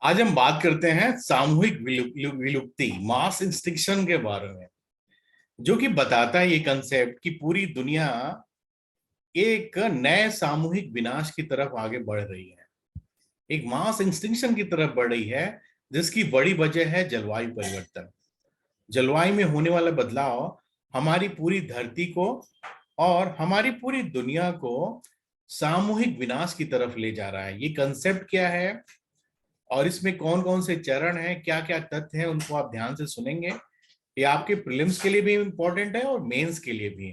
आज हम बात करते हैं सामूहिक विलुप्ति मास एक्सटिंक्शन के बारे में, जो कि बताता है ये कंसेप्ट कि पूरी दुनिया एक नए सामूहिक विनाश की तरफ आगे बढ़ रही है, एक मास एक्सटिंक्शन की तरफ बढ़ रही है, जिसकी बड़ी वजह है जलवायु परिवर्तन। जलवायु में होने वाला बदलाव हमारी पूरी धरती को और हमारी पूरी दुनिया को सामूहिक विनाश की तरफ ले जा रहा है। ये कंसेप्ट क्या है और इसमें कौन कौन से चरण हैं, क्या क्या तथ्य हैं, उनको आप ध्यान से सुनेंगे। ये आपके प्रीलिम्स के लिए भी इंपॉर्टेंट है और मेंस के लिए भी।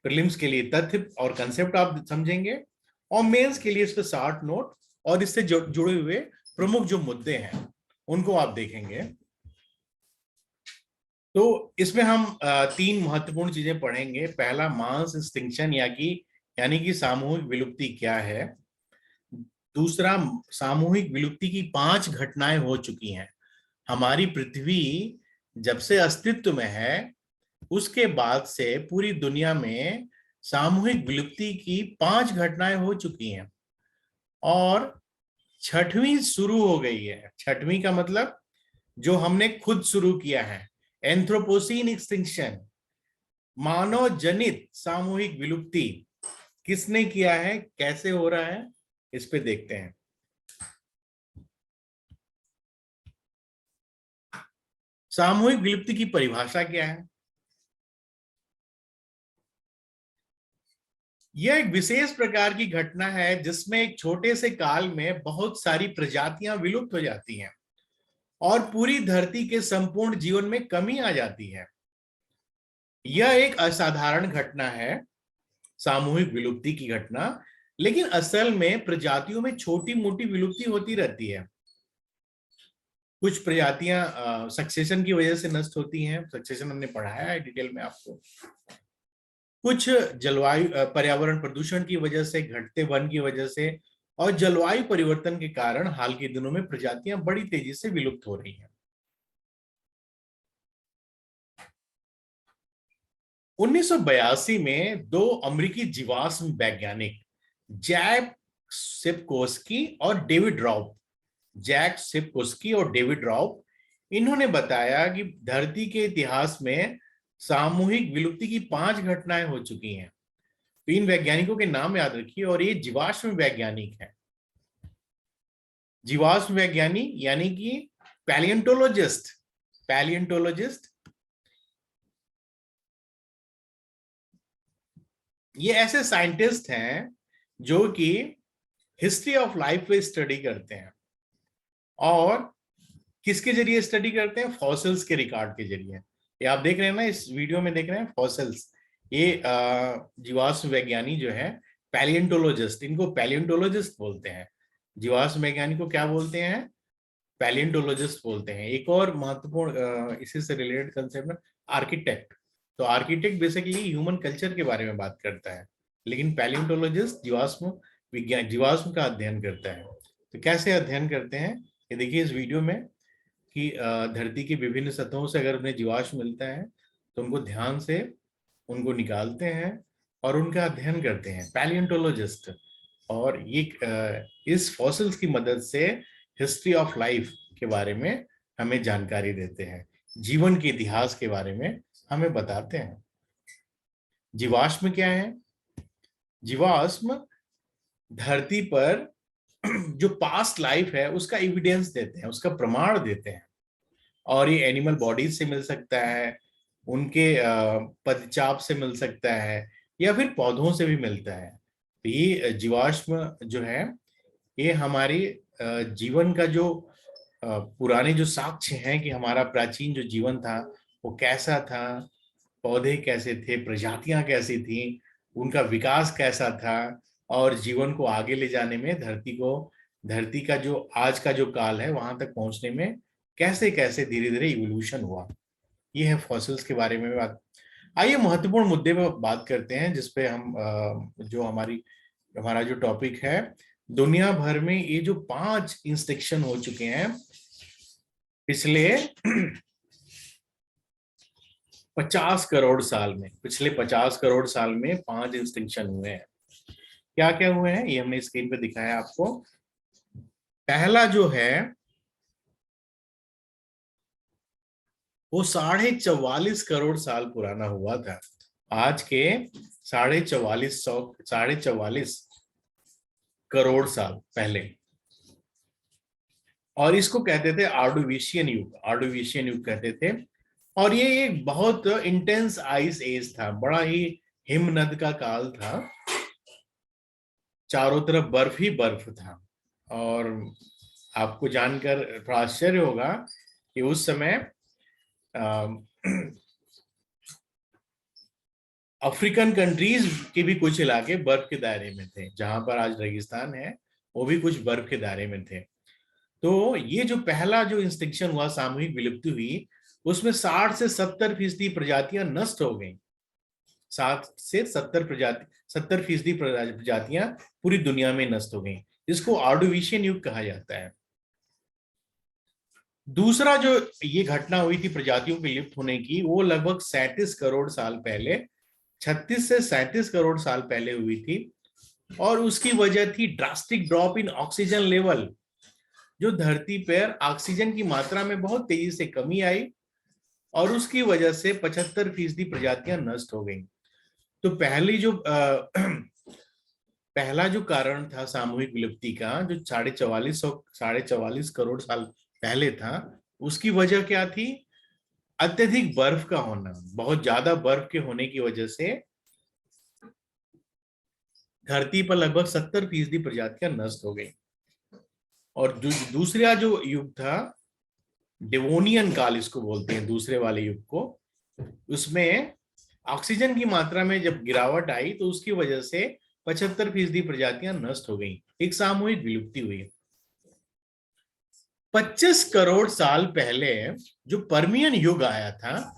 प्रीलिम्स के लिए तथ्य और कंसेप्ट आप समझेंगे और मेंस के लिए इसके शॉर्ट नोट और इससे जुड़े हुए प्रमुख जो मुद्दे हैं उनको आप देखेंगे। तो इसमें हम तीन महत्वपूर्ण चीजें पढ़ेंगे। पहला, मास एक्सटिंक्शन यानी कि सामूहिक विलुप्ति क्या है। दूसरा, सामूहिक विलुप्ति की 5 घटनाएं हो चुकी हैं। हमारी पृथ्वी जब से अस्तित्व में है उसके बाद से पूरी दुनिया में सामूहिक विलुप्ति की 5 घटनाएं हो चुकी हैं और छठवीं शुरू हो गई है। छठवीं का मतलब जो हमने खुद शुरू किया है, एंथ्रोपोसीन एक्सटिंक्शन, मानव जनित सामूहिक विलुप्ति। किसने किया है, कैसे हो रहा है, इस पे देखते हैं। सामूहिक विलुप्ति की परिभाषा क्या है? यह एक विशेष प्रकार की घटना है जिसमें एक छोटे से काल में बहुत सारी प्रजातियां विलुप्त हो जाती हैं और पूरी धरती के संपूर्ण जीवन में कमी आ जाती है। यह एक असाधारण घटना है, सामूहिक विलुप्ति की घटना, लेकिन असल में प्रजातियों में छोटी मोटी विलुप्ति होती रहती है। कुछ प्रजातियां सक्सेशन की वजह से नष्ट होती हैं, सक्सेशन हमने पढ़ाया है डिटेल में आपको। कुछ जलवायु पर्यावरण प्रदूषण की वजह से, घटते वन की वजह से और जलवायु परिवर्तन के कारण हाल के दिनों में प्रजातियां बड़ी तेजी से विलुप्त हो रही हैं। 1982 में दो अमेरिकी जीवाश्म वैज्ञानिक जैक सिपकोस्की और डेविड रॉब इन्होंने बताया कि धरती के इतिहास में सामूहिक विलुप्ति की 5 घटनाएं हो चुकी हैं। तो इन वैज्ञानिकों के नाम याद रखिए और ये जीवाश्म वैज्ञानिक हैं। जीवाश्म वैज्ञानिक यानी कि पैलियोंटोलॉजिस्ट ये ऐसे साइंटिस्ट हैं जो कि हिस्ट्री ऑफ लाइफ पे स्टडी करते हैं और किसके जरिए स्टडी करते हैं, फॉसिल्स के रिकॉर्ड के जरिए। ये आप देख रहे हैं ना, इस वीडियो में देख रहे हैं फॉसिल्स। ये जीवाश्म वैज्ञानिक जो है पैलियोंटोलॉजिस्ट, इनको पैलियोंटोलॉजिस्ट बोलते हैं। जीवाश्म वैज्ञानिक को क्या बोलते हैं, पैलियोंटोलॉजिस्ट बोलते हैं। एक और महत्वपूर्ण इसी से रिलेटेड कंसेप्ट है आर्किटेक्ट। तो आर्किटेक्ट बेसिकली ह्यूमन कल्चर के बारे में बात करता है, लेकिन पैलियोंटोलॉजिस्ट जीवाश्म विज्ञान, जीवाश्म का अध्ययन करता है। तो कैसे अध्ययन करते हैं ये देखिए इस वीडियो में कि धरती की विभिन्न सतहों से अगर उन्हें जीवाश्म मिलता है तो उनको ध्यान से उनको निकालते हैं और उनका अध्ययन करते हैं पैलियोंटोलॉजिस्ट। और ये इस फॉसिल्स की मदद से हिस्ट्री ऑफ लाइफ के बारे में हमें जानकारी देते हैं, जीवन के इतिहास के बारे में हमें बताते हैं। जीवाश्म क्या है? जीवाश्म धरती पर जो पास्ट लाइफ है उसका एविडेंस देते हैं, उसका प्रमाण देते हैं। और ये एनिमल बॉडीज से मिल सकता है, उनके पदचाप से मिल सकता है या फिर पौधों से भी मिलता है। तो ये जीवाश्म जो है ये हमारी जीवन का जो पुराने जो साक्ष्य हैं कि हमारा प्राचीन जो जीवन था वो कैसा था, पौधे कैसे थे, प्रजातियां कैसी थी, उनका विकास कैसा था और जीवन को आगे ले जाने में धरती का जो आज का जो काल है वहां तक पहुंचने में कैसे कैसे धीरे धीरे इवोल्यूशन हुआ। ये है फॉसिल्स के बारे में बात। आइए महत्वपूर्ण मुद्दे पर बात करते हैं जिसपे हम जो हमारा जो टॉपिक है, दुनिया भर में ये जो 5 इंस्ट्रक्शन हो चुके हैं पिछले 50 करोड़ साल में, पिछले 50 करोड़ साल में 5 इंस्ट्रक्शन हुए हैं। क्या क्या हुए हैं ये हमने स्क्रीन पे दिखाया आपको। पहला जो है वो 44.25 करोड़ साल पुराना हुआ था, आज के 44 साल पहले। और इसको कहते थे आर्डोविशियन युग, आर्डोविशियन युग कहते थे। और ये एक बहुत इंटेंस आइस एज था, बड़ा ही हिमनद का काल था, चारों तरफ बर्फ ही बर्फ था। और आपको जानकर थोड़ा आश्चर्य होगा कि उस समय अफ्रीकन कंट्रीज के भी कुछ इलाके बर्फ के दायरे में थे, जहां पर आज रेगिस्तान है वो भी कुछ बर्फ के दायरे में थे। तो ये जो पहला जो इंस्टिंक्शन हुआ, सामूहिक विलुप्ति हुई, उसमें 60 से 70% प्रजातियां नष्ट हो गई। 70% प्रजातियां पूरी दुनिया में नष्ट हो गई, जिसको ऑर्डोविशियन युग कहा जाता है। दूसरा जो ये घटना हुई थी प्रजातियों के लिप्त होने की, वो लगभग 37 करोड़ साल पहले, 36 से 37 करोड़ साल पहले हुई थी। और उसकी वजह थी drastic drop in oxygen level. जो धरती पर ऑक्सीजन की मात्रा में बहुत तेजी से कमी आई, और उसकी वजह से 75% प्रजातियां नष्ट हो गई। तो पहला जो कारण था सामूहिक विलुप्ति का, जो 44 करोड़ साल पहले था, उसकी वजह क्या थी? अत्यधिक बर्फ का होना। बहुत ज्यादा बर्फ के होने की वजह से धरती पर लगभग 70% प्रजातियां नष्ट हो गई। और दूसरा जो युग था, डेवोनियन काल इसको बोलते हैं, दूसरे वाले युग को, उसमें ऑक्सीजन की मात्रा में जब गिरावट आई तो उसकी वजह से 75% प्रजातियां नष्ट हो गई, एक सामूहिक विलुप्ति हुई। 25 करोड़ साल पहले जो पर्मियन युग आया था,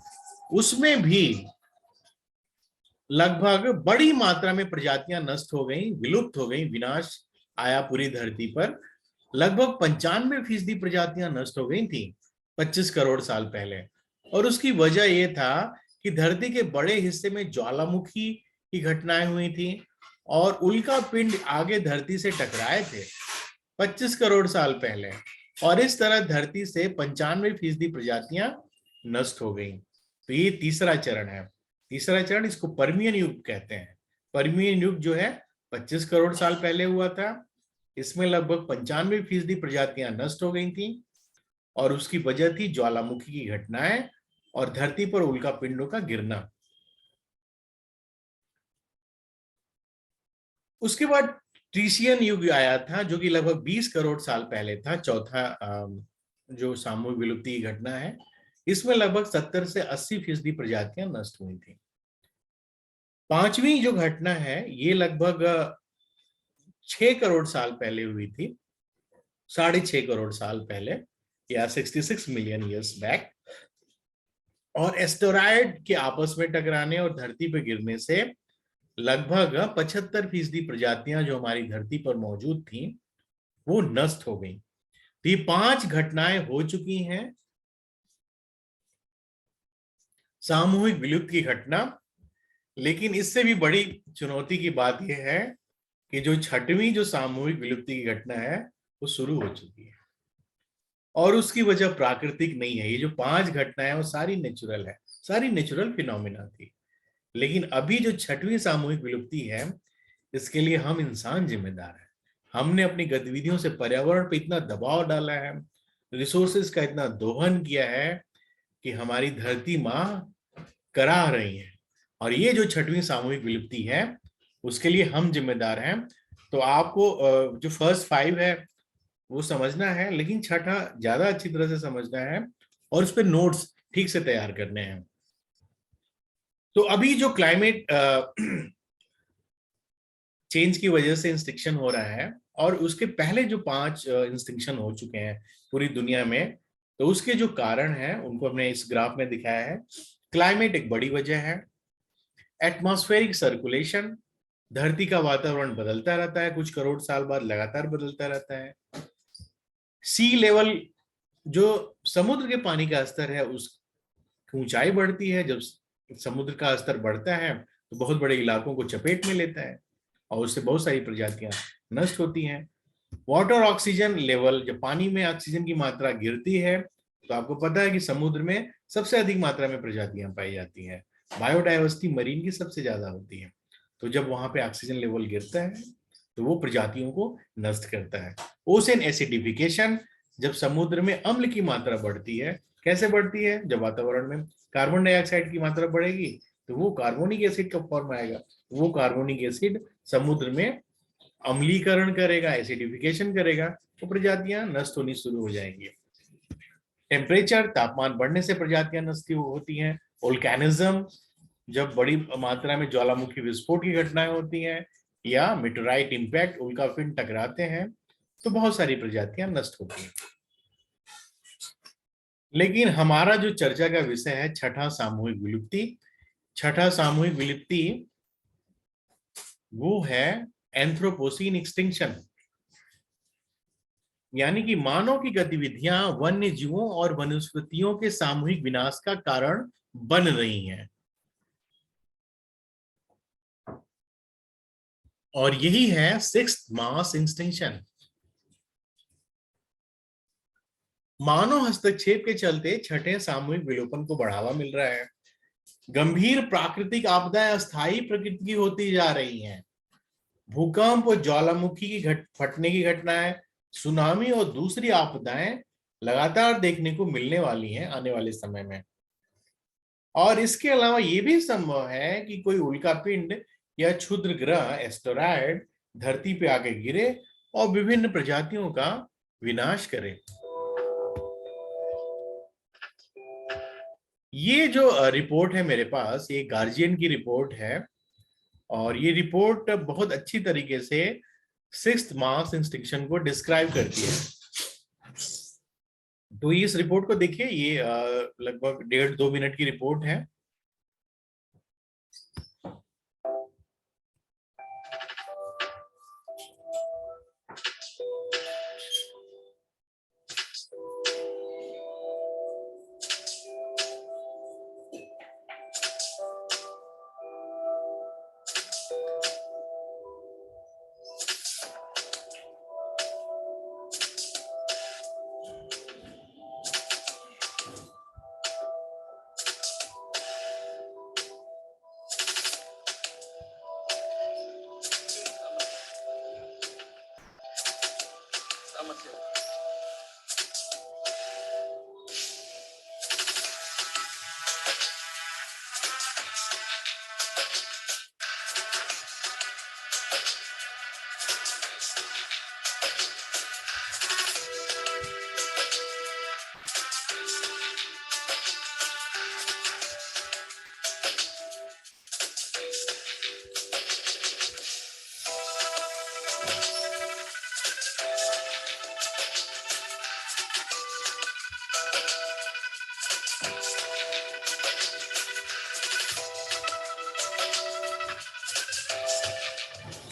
उसमें भी लगभग बड़ी मात्रा में प्रजातियां नष्ट हो गई, विलुप्त हो गई, विनाश आया पूरी धरती पर। लगभग 95% प्रजातियां नष्ट हो गई थी 25 करोड़ साल पहले। और उसकी वजह यह था कि धरती के बड़े हिस्से में ज्वालामुखी की घटनाएं हुई थी, और उल्का पिंड आगे धरती से टकराए थे 25 करोड़ साल पहले। और इस तरह धरती से 95% प्रजातियां नष्ट हो गई। तो ये तीसरा चरण है। तीसरा चरण, इसको पर्मियन युग कहते हैं। पर्मियन युग जो है 25 करोड़ साल पहले हुआ था। इसमें लगभग 95% प्रजातियां नष्ट हो गई थी, और उसकी वजह थी ज्वालामुखी की घटनाएं और धरती पर उल्का पिंडों का गिरना। उसके बाद ट्रीशियन युग आया था, जो कि लगभग 20 करोड़ साल पहले था, चौथा जो सामूहिक विलुप्ति की घटना है। इसमें लगभग 70 से 80% प्रजातियां नष्ट हुई थी। पांचवी जो घटना है, ये लगभग 6 करोड़ साल पहले हुई थी, 6.5 करोड़ साल पहले, या 66 मिलियन ईयर्स बैक। और एस्टेरॉयड के आपस में टकराने और धरती पर गिरने से लगभग 75% प्रजातियां जो हमारी धरती पर मौजूद थी, वो नष्ट हो गई। तो ये 5 घटनाएं हो चुकी हैं सामूहिक विलुप्ति की घटना। लेकिन इससे भी बड़ी चुनौती की बात यह है कि जो छठवीं जो सामूहिक विलुप्ति की घटना है, वो शुरू हो चुकी है, और उसकी वजह प्राकृतिक नहीं है। ये जो 5 घटनाएं वो सारी नेचुरल है, सारी नेचुरल फिनोमिना थी। लेकिन अभी जो छठवीं सामूहिक विलुप्ति है, इसके लिए हम इंसान जिम्मेदार हैं। हमने अपनी गतिविधियों से पर्यावरण पर इतना दबाव डाला है, रिसोर्सेज का इतना दोहन किया है, कि हमारी धरती माँ करा रही है। और ये जो छठवीं सामूहिक विलुप्ति है, उसके लिए हम जिम्मेदार हैं। तो आपको जो फर्स्ट 5 है वो समझना है, लेकिन छठा ज्यादा अच्छी तरह से समझना है, और उस पर नोट्स ठीक से तैयार करने हैं। तो अभी जो क्लाइमेट चेंज की वजह से इंस्टिक्शन हो रहा है, और उसके पहले जो 5 इंस्टिक्शन हो चुके हैं पूरी दुनिया में, तो उसके जो कारण हैं उनको हमने इस ग्राफ में दिखाया है। क्लाइमेट एक बड़ी वजह है। एटमॉस्फेरिक सर्कुलेशन, धरती का वातावरण बदलता रहता है, कुछ करोड़ साल बाद लगातार बदलता रहता है। सी लेवल, जो समुद्र के पानी का स्तर है, उस ऊंचाई बढ़ती है। जब समुद्र का स्तर बढ़ता है तो बहुत बड़े इलाकों को चपेट में लेता है, और उससे बहुत सारी प्रजातियां नष्ट होती हैं। वाटर ऑक्सीजन लेवल, जब पानी में ऑक्सीजन की मात्रा गिरती है तो आपको पता है कि समुद्र में सबसे अधिक मात्रा में प्रजातियां पाई जाती हैं, बायोडायवर्सिटी मरीन की सबसे ज्यादा होती है। तो जब वहां पे ऑक्सीजन लेवल गिरता है तो वो प्रजातियों को नष्ट करता है। ओशन एसिडिफिकेशन, जब समुद्र में अम्ल की मात्रा बढ़ती है, कैसे बढ़ती है, जब वातावरण में कार्बन डाइऑक्साइड की मात्रा बढ़ेगी तो वो कार्बोनिक एसिड का फॉर्म आएगा, वो कार्बोनिक एसिड समुद्र में अम्लीकरण करेगा, एसिडिफिकेशन करेगा, तो प्रजातियां नष्ट होनी शुरू हो जाएंगी। टेम्परेचर, तापमान बढ़ने से प्रजातियां नष्ट होती हैं। वोल्केनिज्म, जब बड़ी मात्रा में ज्वालामुखी विस्फोट की घटनाएं होती हैं या मेटेराइट इंपैक्ट, उल्कापिंड टकराते हैं, तो बहुत सारी प्रजातियां नष्ट होती हैं। लेकिन हमारा जो चर्चा का विषय है छठा सामूहिक विलुप्ति, छठा सामूहिक विलुप्ति वो है एंथ्रोपोसीन एक्सटिंक्शन, यानी कि मानव की गतिविधियां वन्य जीवों और वनस्पतियों के सामूहिक विनाश का कारण बन रही हैं। और यही है सिक्स्थ मास एक्सटिंक्शन। मानव हस्तक्षेप के चलते छठे सामूहिक विलोपन को बढ़ावा मिल रहा है। गंभीर प्राकृतिक आपदाएं अस्थायी प्रकृति की होती जा रही हैं। भूकंप और ज्वालामुखी की फटने की घटनाएं, सुनामी और दूसरी आपदाएं लगातार देखने को मिलने वाली हैं आने वाले समय में। और इसके अलावा ये भी संभव है कि कोई उल्कापिंड या क्षुद्र ग्रह एस्टेरॉयड धरती पे आके गिरे और विभिन्न प्रजातियों का विनाश करे। ये जो रिपोर्ट है मेरे पास, ये गार्जियन की रिपोर्ट है और ये रिपोर्ट बहुत अच्छी तरीके से सिक्स्थ मास एक्सटिंक्शन को डिस्क्राइब करती है। तो इस रिपोर्ट को देखिए, ये लगभग 1.5-2 मिनट की रिपोर्ट है।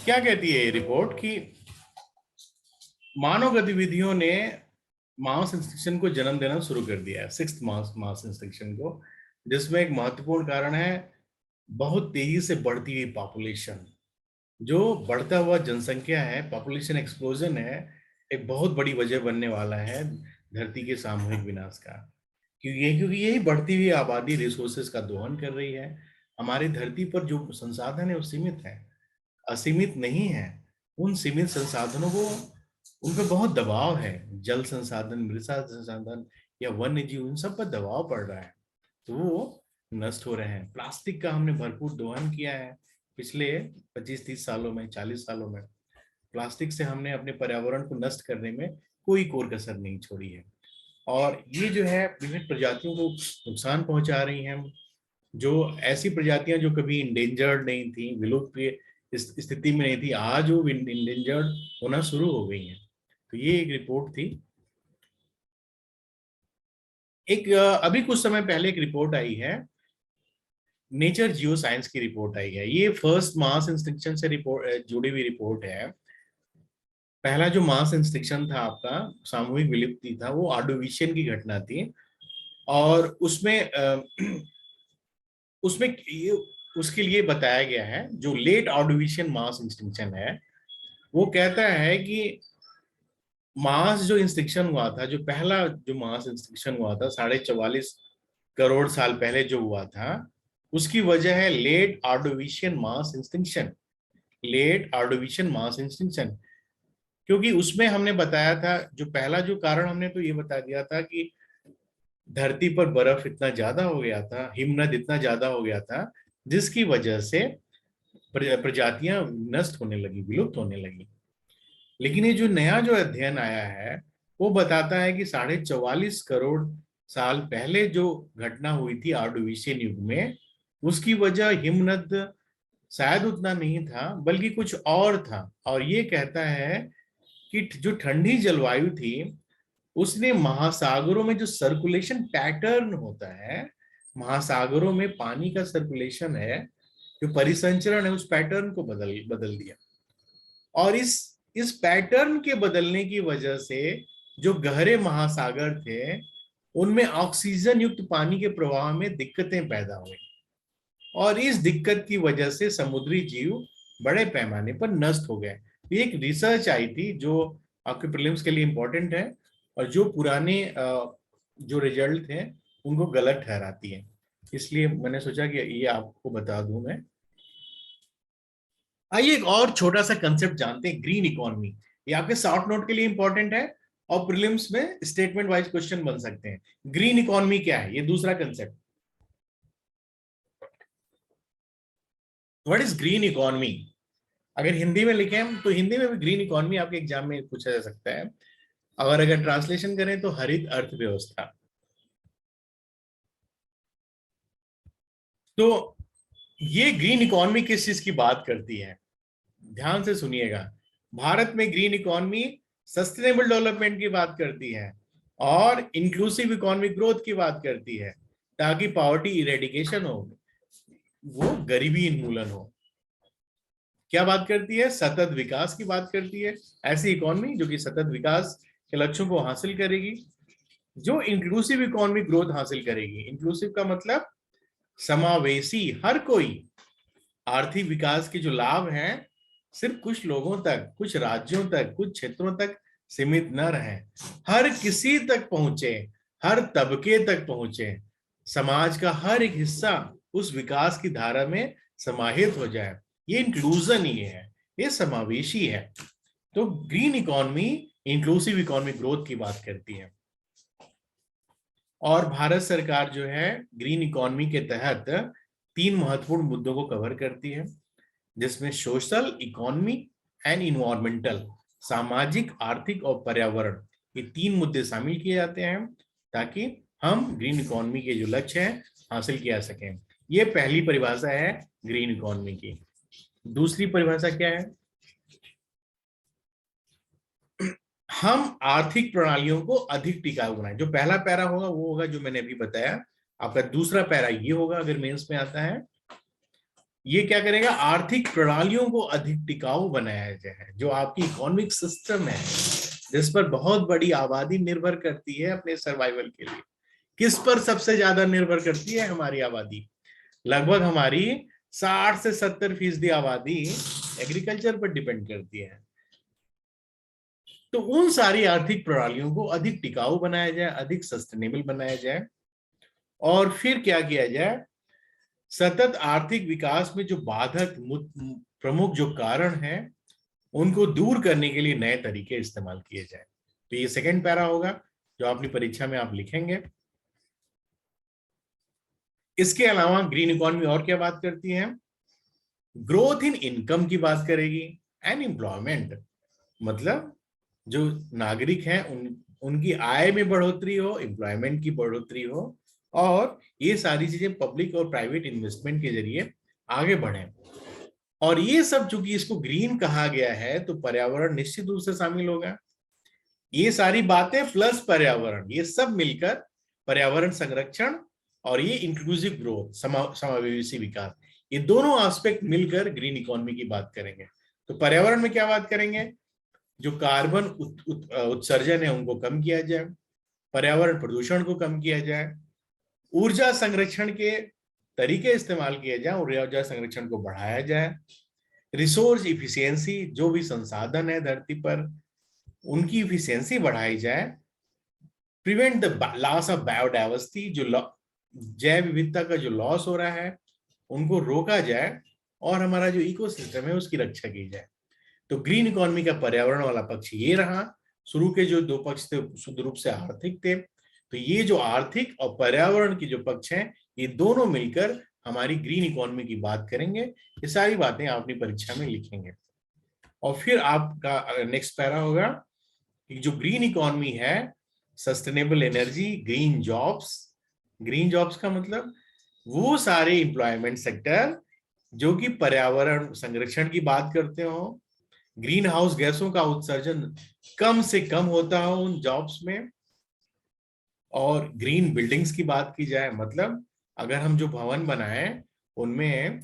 क्या कहती है ये रिपोर्ट कि मानव गतिविधियों ने मास एक्सटिंक्शन को जन्म देना शुरू कर दिया है, सिक्स्थ मास एक्सटिंक्शन को, जिसमें एक महत्वपूर्ण कारण है बहुत तेजी से बढ़ती हुई पॉपुलेशन। जो बढ़ता हुआ जनसंख्या है, पॉपुलेशन एक्सप्लोजन है, एक बहुत बड़ी वजह बनने वाला है धरती के सामूहिक विनाश का। क्योंकि यही बढ़ती हुई आबादी रिसोर्सेज का दोहन कर रही है। हमारी धरती पर जो संसाधन है वो सीमित है, असीमित नहीं है। उन सीमित संसाधनों को, उन पर बहुत दबाव है, जल संसाधन, मृदा संसाधन या वन्य जीव, उन सब पर दबाव पड़ रहा है, तो वो नष्ट हो रहे हैं। प्लास्टिक का हमने भरपूर दोहन किया है पिछले 25-30 सालों में, 40 सालों में। प्लास्टिक से हमने अपने पर्यावरण को नष्ट करने में कोई कोर कसर नहीं छोड़ी है। और ये जो है विभिन्न प्रजातियों को नुकसान पहुंचा रही हैं। जो ऐसी प्रजातियां जो कभी इंडेंजर्ड नहीं थी, विलुप्त इस स्थिति में नहीं थी, आज वो इंडेंजर्ड होना शुरू हो गई हैं। तो ये एक रिपोर्ट थी। एक अभी कुछ समय पहले एक रिपोर्ट आई है, नेचर जियो साइंस की रिपोर्ट आई है। ये फर्स्ट मास एक्सटिंक्शन से रिपोर्ट जुड़ी हुई रिपोर्ट है। पहला जो मास एक्सटिंक्शन था आपका, सामूहिक विलुप्ति था, वो ऑर्डोविशियन की घटना थी। और उसमें उसमें उसके लिए बताया गया है, जो लेट ऑर्डोविशियन मास एक्सटिंक्शन है, वो कहता है कि मास जो इंस्ट्रक्शन हुआ था, जो पहला जो मास इंस्ट्रक्शन हुआ था 44 करोड़ साल पहले जो हुआ था, उसकी वजह है लेट ऑर्डोविशियन मास इंस्टिंक्शन। लेट ऑर्डोविशियन मास इंस्टिंक्शन, क्योंकि उसमें हमने बताया था, जो पहला जो कारण हमने तो ये बता दिया था कि धरती पर बर्फ इतना ज्यादा हो गया था, हिमनद इतना ज्यादा हो गया था, जिसकी वजह से प्रजातियां नष्ट होने लगी, विलुप्त होने लगी। लेकिन ये जो नया जो अध्ययन आया है, वो बताता है कि 44 करोड़ साल पहले जो घटना हुई थी ऑर्डोविशियन युग में, उसकी वजह हिमनद शायद उतना नहीं था, बल्कि कुछ और था। और ये कहता है कि जो ठंडी जलवायु थी, उसने महासागरों में जो सर्कुलेशन पैटर्न होता है, महासागरों में पानी का सर्कुलेशन है, जो परिसंचरण है, उस पैटर्न को बदल बदल दिया। और इस पैटर्न के बदलने की वजह से जो गहरे महासागर थे, उनमें ऑक्सीजन युक्त पानी के प्रवाह में दिक्कतें पैदा हुई, और इस दिक्कत की वजह से समुद्री जीव बड़े पैमाने पर नष्ट हो गए। ये एक रिसर्च आई थी जो आपके प्रीलिम्स के लिए इंपॉर्टेंट है, और जो पुराने जो रिजल्ट थे उनको गलत ठहराती है। इसलिए मैंने सोचा कि ये आपको बता दूं मैं। आइए एक और छोटा सा कंसेप्ट जानते हैं, ग्रीन इकोनॉमी। ये आपके शॉर्ट नोट के लिए इंपॉर्टेंट है, और प्रीलिम्स में स्टेटमेंट वाइज क्वेश्चन बन सकते हैं। ग्रीन इकोनॉमी क्या है, ये दूसरा concept. What is green economy? अगर हिंदी में लिखें तो हिंदी में भी ग्रीन इकोनॉमी आपके एग्जाम में पूछा जा सकता है, और अगर ट्रांसलेशन करें तो हरित अर्थव्यवस्था। तो ये ग्रीन इकोनॉमी किस चीज की बात करती है, ध्यान से सुनिएगा। भारत में ग्रीन इकोनॉमी सस्टेनेबल डेवलपमेंट की बात करती है, और इंक्लूसिव इकोनॉमिक ग्रोथ की बात करती है, ताकि पॉवर्टी इरेडिकेशन हो, वो गरीबी उन्मूलन हो। क्या बात करती है? सतत विकास की बात करती है। ऐसी इकोनॉमी जो कि सतत विकास के लक्ष्यों को हासिल करेगी, जो इंक्लूसिव इकोनॉमिक ग्रोथ हासिल करेगी। इंक्लूसिव का मतलब समावेशी, हर कोई। आर्थिक विकास के जो लाभ हैं, सिर्फ कुछ लोगों तक, कुछ राज्यों तक, कुछ क्षेत्रों तक सीमित न रहे, हर किसी तक पहुंचे, हर तबके तक पहुंचे, समाज का हर एक हिस्सा उस विकास की धारा में समाहित हो जाए। ये इंक्लूजन ही है, ये समावेशी है। तो green economy inclusive economic growth की बात करती है। और भारत सरकार जो है ग्रीन इकोनॉमी के तहत 3 महत्वपूर्ण मुद्दों को कवर करती है, जिसमें सोशल, इकोनॉमी एंड इन्वायरमेंटल, सामाजिक, आर्थिक और पर्यावरण, ये 3 मुद्दे शामिल किए जाते हैं, ताकि हम ग्रीन इकोनॉमी के जो लक्ष्य हैं हासिल किया सकें। ये पहली परिभाषा है ग्रीन इकोनॉमी की। दूसरी परिभाषा क्या है? हम आर्थिक प्रणालियों को अधिक टिकाऊ बनाएं। जो पहला पैरा होगा वो होगा जो मैंने अभी बताया। आपका दूसरा पैरा ये होगा अगर मेंस में आता है। ये क्या करेगा? आर्थिक प्रणालियों को अधिक टिकाऊ बनाया जाए। जो आपकी इकोनॉमिक सिस्टम है, जिस पर बहुत बड़ी आबादी निर्भर करती है अपने सर्वाइवल के लिए। किस पर सबसे ज्यादा निर्भर करती है हमारी आबादी? लगभग हमारी 60 से 70% आबादी एग्रीकल्चर पर डिपेंड करती है। तो उन सारी आर्थिक प्रणालियों को अधिक टिकाऊ बनाया जाए, अधिक सस्टेनेबल बनाया जाए। और फिर क्या किया जाए? सतत आर्थिक विकास में जो बाधक प्रमुख जो कारण हैं, उनको दूर करने के लिए नए तरीके इस्तेमाल किए जाए। तो ये सेकंड पैरा होगा जो अपनी परीक्षा में आप लिखेंगे। इसके अलावा ग्रीन इकोनॉमी और क्या बात करती है? ग्रोथ इन इनकम की बात करेगी, एंड एम्प्लॉयमेंट, मतलब जो नागरिक हैं उनकी आय में बढ़ोतरी हो, एम्प्लॉयमेंट की बढ़ोतरी हो, और ये सारी चीजें पब्लिक और प्राइवेट इन्वेस्टमेंट के जरिए आगे बढ़े। और ये सब चूंकि इसको ग्रीन कहा गया है, तो पर्यावरण निश्चित रूप से शामिल होगा। ये सारी बातें प्लस पर्यावरण, ये सब मिलकर पर्यावरण संरक्षण और ये इंक्लूसिव ग्रोथ, समावेशी विकास, ये दोनों एस्पेक्ट मिलकर ग्रीन इकोनॉमी की बात करेंगे। तो पर्यावरण में क्या बात करेंगे? जो कार्बन उत्सर्जन है उनको कम किया जाए, पर्यावरण प्रदूषण को कम किया जाए, ऊर्जा संरक्षण के तरीके इस्तेमाल किए जाए, ऊर्जा संरक्षण को बढ़ाया जाए, रिसोर्स इफिशियंसी, जो भी संसाधन है धरती पर उनकी इफिशियंसी बढ़ाई जाए, prevent the loss of biodiversity, जो जैव विविधता का जो लॉस हो रहा है उनको रोका जाए, और हमारा जो इकोसिस्टम है उसकी रक्षा की जाए। तो ग्रीन इकोनॉमी का पर्यावरण वाला पक्ष ये रहा। शुरू के जो दो पक्ष थे शुद्ध रूप से आर्थिक थे, तो ये जो आर्थिक और पर्यावरण की जो पक्ष हैं ये दोनों मिलकर हमारी ग्रीन इकोनॉमी की बात करेंगे। ये सारी बातें आप अपनी परीक्षा में लिखेंगे। और फिर आपका नेक्स्ट पैरा होगा कि जो ग्रीन इकोनॉमी है, sustainable energy, green jobs. Green jobs का मतलब वो सारे एम्प्लॉयमेंट सेक्टर जो कि पर्यावरण संरक्षण की बात करते हो, ग्रीन हाउस गैसों का उत्सर्जन कम से कम होता हो उन जॉब्स में, और ग्रीन बिल्डिंग्स की बात की जाए, मतलब अगर हम जो भवन बनाएं उनमें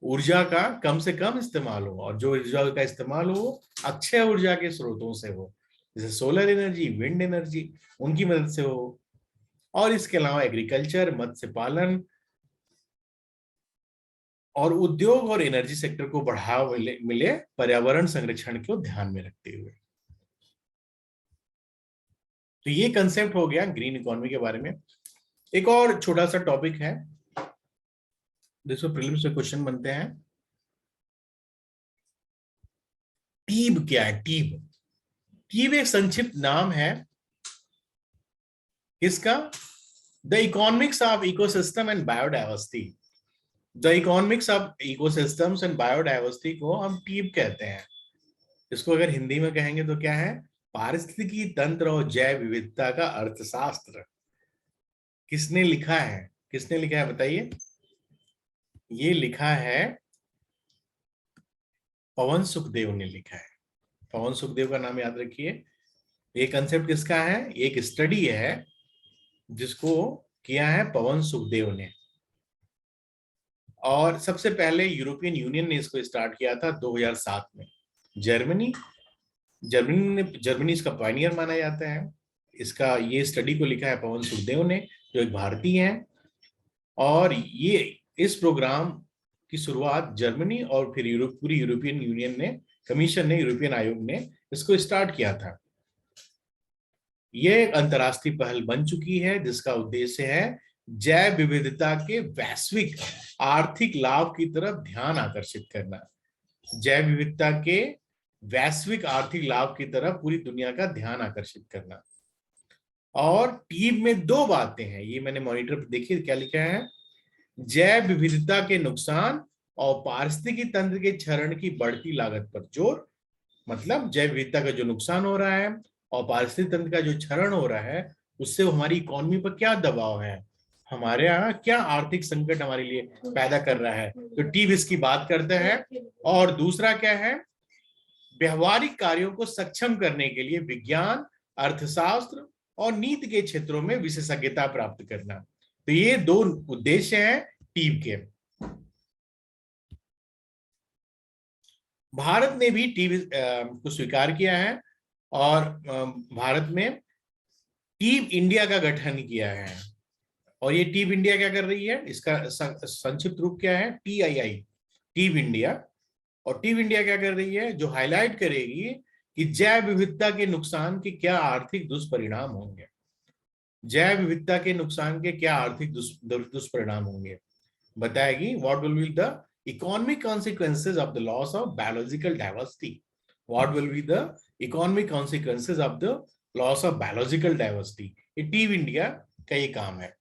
ऊर्जा का कम से कम इस्तेमाल हो, और जो ऊर्जा का इस्तेमाल हो अक्षय ऊर्जा के स्रोतों से हो, जैसे सोलर एनर्जी, विंड एनर्जी, उनकी मदद से हो। और इसके अलावा एग्रीकल्चर, मत्स्य पालन और उद्योग और एनर्जी सेक्टर को बढ़ावा मिले पर्यावरण संरक्षण को ध्यान में रखते हुए। तो ये कंसेप्ट हो गया ग्रीन इकोनॉमी के बारे में। एक और छोटा सा टॉपिक है जिसमें प्रीलिम्स में क्वेश्चन बनते हैं। टीब क्या है? टीब, टीब एक संक्षिप्त नाम है किसका? The economics of ecosystem and biodiversity. The economics of ecosystems and biodiversity को हम टीब कहते हैं। इसको अगर हिंदी में कहेंगे तो क्या है? पारिस्थितिकी तंत्र और जैव विविधता का अर्थशास्त्र। किसने लिखा है? किसने लिखा है बताइए? ये लिखा है पवन सुखदेव ने लिखा है। पवन सुखदेव का नाम याद रखिए। ये कंसेप्ट किसका है? एक स्टडी है जिसको किया है पवन सुखदेव ने, और सबसे पहले यूरोपियन यूनियन ने इसको स्टार्ट किया था 2007 में। जर्मनी इसका पायनियर माना जाता है। इसका ये स्टडी को लिखा है पवन सुखदेव ने, जो एक भारतीय है। और ये इस प्रोग्राम की शुरुआत जर्मनी और फिर पूरी यूरोपियन यूनियन ने, कमीशन ने, यूरोपियन आयोग ने इसको स्टार्ट किया था। ये एक अंतरराष्ट्रीय पहल बन चुकी है जिसका उद्देश्य है जैव विविधता के वैश्विक आर्थिक लाभ की तरफ ध्यान आकर्षित करना। जैव विविधता के वैश्विक आर्थिक लाभ की तरफ पूरी दुनिया का ध्यान आकर्षित करना। और टीम में दो बातें हैं, ये मैंने मॉनिटर पर देखिए क्या लिखा है। जैव विविधता के नुकसान और पारिस्थितिकी तंत्र के क्षरण की बढ़ती लागत पर जोर। मतलब जैव विविधता का जो नुकसान हो रहा है और पारिस्थितिक तंत्र का जो क्षरण हो रहा है उससे हमारी इकोनॉमी पर क्या दबाव है, हमारे यहाँ क्या आर्थिक संकट हमारे लिए पैदा कर रहा है, तो टीब इसकी बात करते हैं। और दूसरा क्या है? व्यवहारिक कार्यों को सक्षम करने के लिए विज्ञान, अर्थशास्त्र और नीति के क्षेत्रों में विशेषज्ञता प्राप्त करना। तो ये दो उद्देश्य हैं टीब के। भारत ने भी टीब को स्वीकार किया है और भारत में टीब इंडिया का गठन किया है। और ये टीब इंडिया क्या कर रही है? इसका संक्षिप्त रूप क्या है? TII, टीब इंडिया। और टीब इंडिया क्या कर रही है? जो हाईलाइट करेगी कि जैव विविधता के नुकसान के क्या आर्थिक दुष्परिणाम होंगे। जैव विविधता के नुकसान के क्या आर्थिक दुष्परिणाम होंगे बताएगी। What will be the economic consequences of the loss of biological diversity? What will be the economic consequences of the loss of biological diversity? ये टीब इंडिया का ये काम है।